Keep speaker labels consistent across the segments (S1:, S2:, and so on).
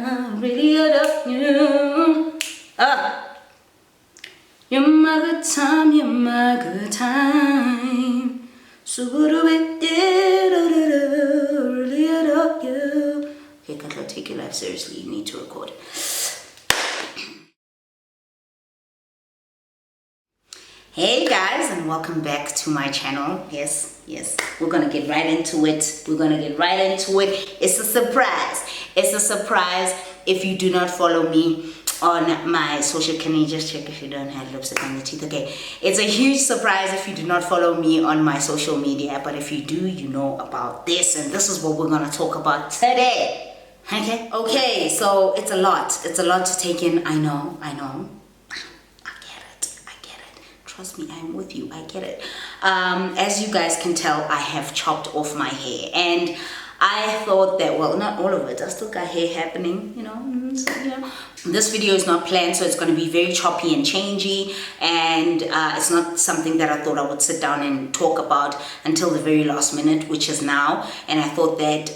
S1: really adore you. You're my good time, you're my good time. So good with really adore you. Okay, Katleho, take your life seriously. You need to record. Hey guys, and welcome back to my channel. Yes, we're gonna get right into it. It's a surprise. If you do not follow me on my social, can you just check if you don't have lipstick on your teeth? Okay, it's a huge surprise if you do not follow me on my social media, but if you do, you know about this, and this is what we're gonna talk about today. Okay, so it's a lot to take in. I know. Trust me, I'm with you. I get it. As you guys can tell, I have chopped off my hair, and I thought that, well, not all of it. I still got hair happening, so, This video is not planned, so it's going to be very choppy and changey, and it's not something that I thought I would sit down and talk about until the very last minute, which is now. And I thought that,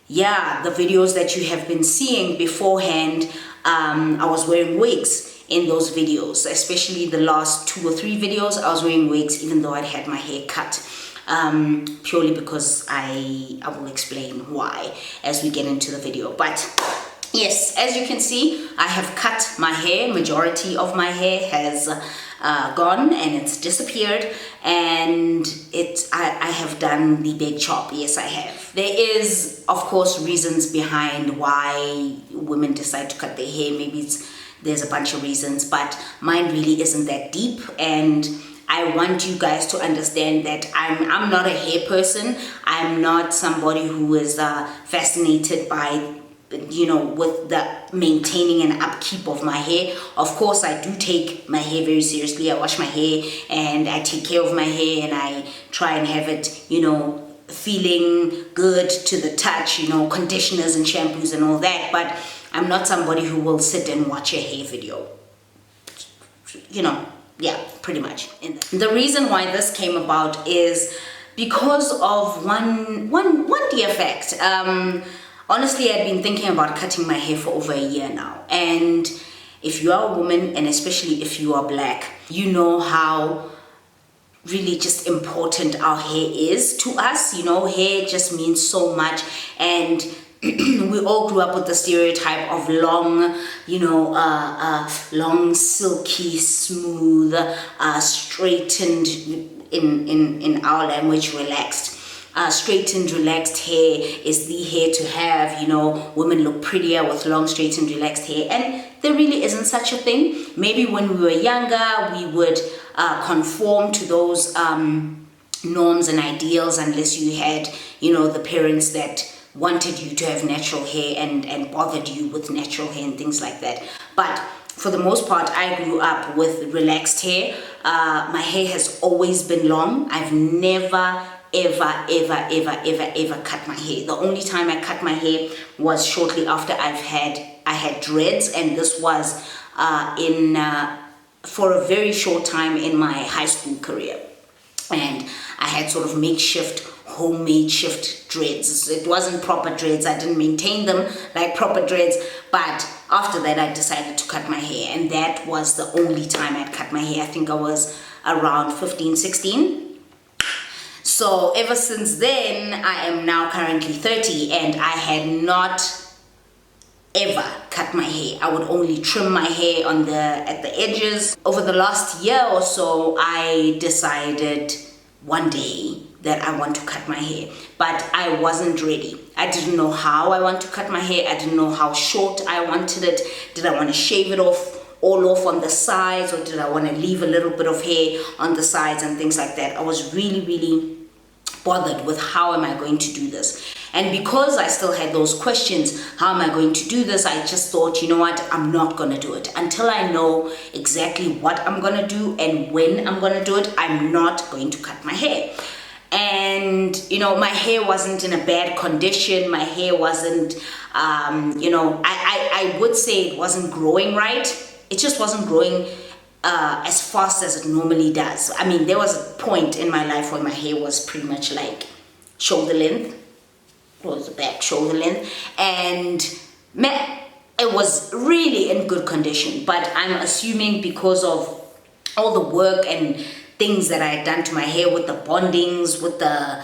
S1: the videos that you have been seeing beforehand, I was wearing wigs in those videos, especially the last 2 or 3 videos. I was wearing wigs even though I'd had my hair cut, purely because I will explain why as we get into the video. But yes, as you can see, I have cut my hair. Majority of my hair has gone and it's disappeared, and I have done the big chop. Yes, I have. There is, of course, reasons behind why women decide to cut their hair. Maybe there's a bunch of reasons, but mine really isn't that deep, and I want you guys to understand that I'm not a hair person. I'm not somebody who is fascinated by, with the maintaining and upkeep of my hair. Of course, I do take my hair very seriously. I wash my hair and I take care of my hair, and I try and have it, feeling good to the touch, conditioners and shampoos and all that. But I'm not somebody who will sit and watch a hair video. Pretty much. The reason why this came about is because of one dear fact. Honestly, I'd been thinking about cutting my hair for over a year now. And if you are a woman, and especially if you are black, you know how really just important our hair is to us. Hair just means so much, and we all grew up with the stereotype of long, long, silky, smooth, straightened, in our language, relaxed. Straightened, relaxed hair is the hair to have. Women look prettier with long, straightened, relaxed hair, and there really isn't such a thing. Maybe when we were younger, we would conform to those norms and ideals, unless you had, the parents that wanted you to have natural hair and bothered you with natural hair and things like that. But for the most part, I grew up with relaxed hair. My hair has always been long. I've never ever cut my hair. The only time I cut my hair was shortly after I had dreads, and this was for a very short time in my high school career, and I had sort of homemade shift dreads. It wasn't proper dreads. I didn't maintain them like proper dreads, but after that I decided to cut my hair, and that was the only time I'd cut my hair. I think I was around 15, 16. So ever since then, I am now currently 30, and I had not ever cut my hair. I would only trim my hair at the edges. Over the last year or so, I decided one day that I want to cut my hair, but I wasn't ready. I didn't know how I want to cut my hair. I didn't know how short I wanted it. Did I want to shave it all off on the sides, or did I want to leave a little bit of hair on the sides and things like that? I was really bothered with how am I going to do this. And because I still had those questions, how am I going to do this, I just thought, you know what, I'm not going to do it. Until I know exactly what I'm going to do and when I'm going to do it, I'm not going to cut my hair. And my hair wasn't in a bad condition. My hair wasn't I would say it wasn't growing right. It just wasn't growing as fast as it normally does. I mean, there was a point in my life where my hair was pretty much like shoulder length, towards the back, shoulder length, and it was really in good condition, but I'm assuming because of all the work and things that I had done to my hair with the bondings, with the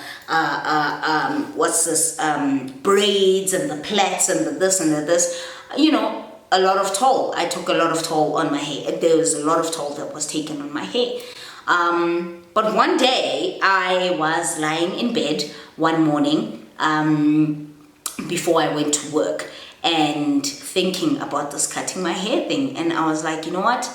S1: braids and the plaits and the this and the this, you know, a lot of toll. I took a lot of toll on my hair. There was a lot of toll that was taken on my hair. But one day I was lying in bed one morning before I went to work and thinking about this cutting my hair thing. And I was like, you know what?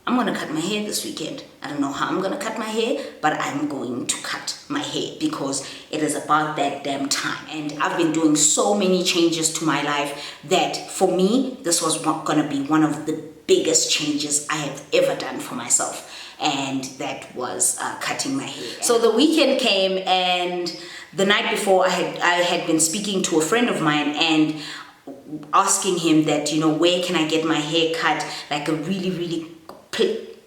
S1: I'm going to cut my hair this weekend. I don't know how I'm going to cut my hair, but I'm going to cut my hair because it is about that damn time. And I've been doing so many changes to my life that for me, this was going to be one of the biggest changes I have ever done for myself. And that was cutting my hair. So the weekend came, and the night before I had been speaking to a friend of mine and asking him that, you know, where can I get my hair cut, like a really, really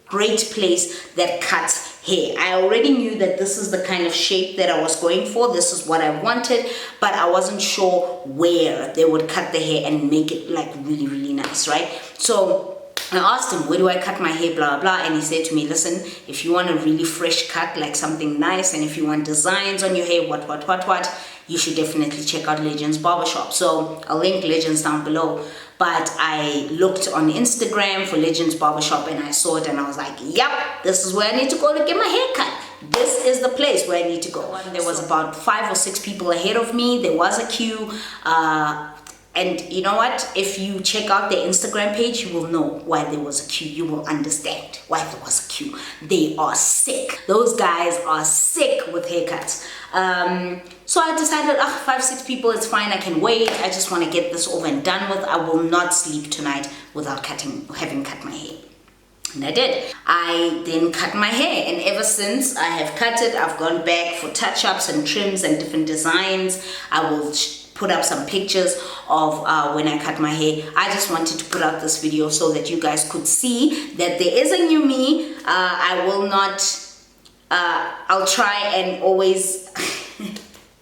S1: great place that cuts hair. I already knew that this is the kind of shape that I was going for. This is what I wanted, but I wasn't sure where they would cut the hair and make it like really, really nice, right? So I asked him, where do I cut my hair, blah, blah, and he said to me, listen, if you want a really fresh cut, like something nice, and if you want designs on your hair, what, you should definitely check out Legends Barbershop. So I'll link Legends down below. But I looked on Instagram for Legends Barbershop and I saw it and I was like, yep, this is where I need to go to get my hair cut. This is the place where I need to go. There was about 5 or 6 people ahead of me. There was a queue. And you know what? If you check out their Instagram page, you will know why there was a queue. You will understand why there was a queue. They are sick. Those guys are sick with haircuts. So I decided, 5, 6 people, it's fine. I can wait. I just want to get this over and done with. I will not sleep tonight without having cut my hair. And I did. I then cut my hair, and ever since I have cut it, I've gone back for touch-ups and trims and different designs. I will put up some pictures of when I cut my hair. I just wanted to put out this video so that you guys could see that there is a new me. I will not, I'll try and always,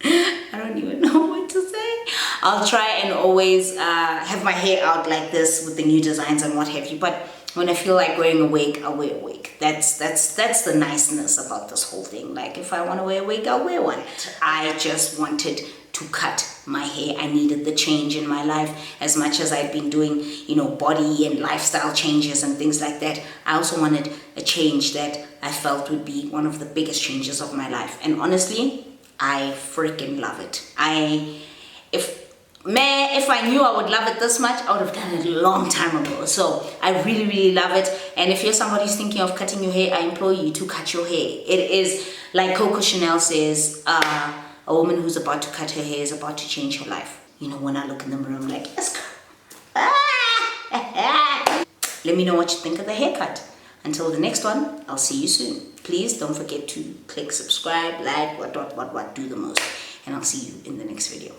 S1: I don't even know what to say. I'll try and always have my hair out like this with the new designs and what have you. But when I feel like wearing a wig, I'll wear a wig. That's the niceness about this whole thing. Like if I want to wear a wig, I'll wear one. I just wanted to cut my hair. I needed the change in my life. As much as I'd been doing, you know, body and lifestyle changes and things like that, I also wanted a change that I felt would be one of the biggest changes of my life. And honestly, I freaking love it. If I knew I would love it this much, I would have done it a long time ago. So I really, really love it. And if you're somebody who's thinking of cutting your hair, I implore you to cut your hair. It is, like Coco Chanel says, a woman who's about to cut her hair is about to change her life. You know, when I look in the mirror, I'm like, yes, girl. Let me know what you think of the haircut. Until the next one, I'll see you soon. Please don't forget to click subscribe, like, what, do the most. And I'll see you in the next video.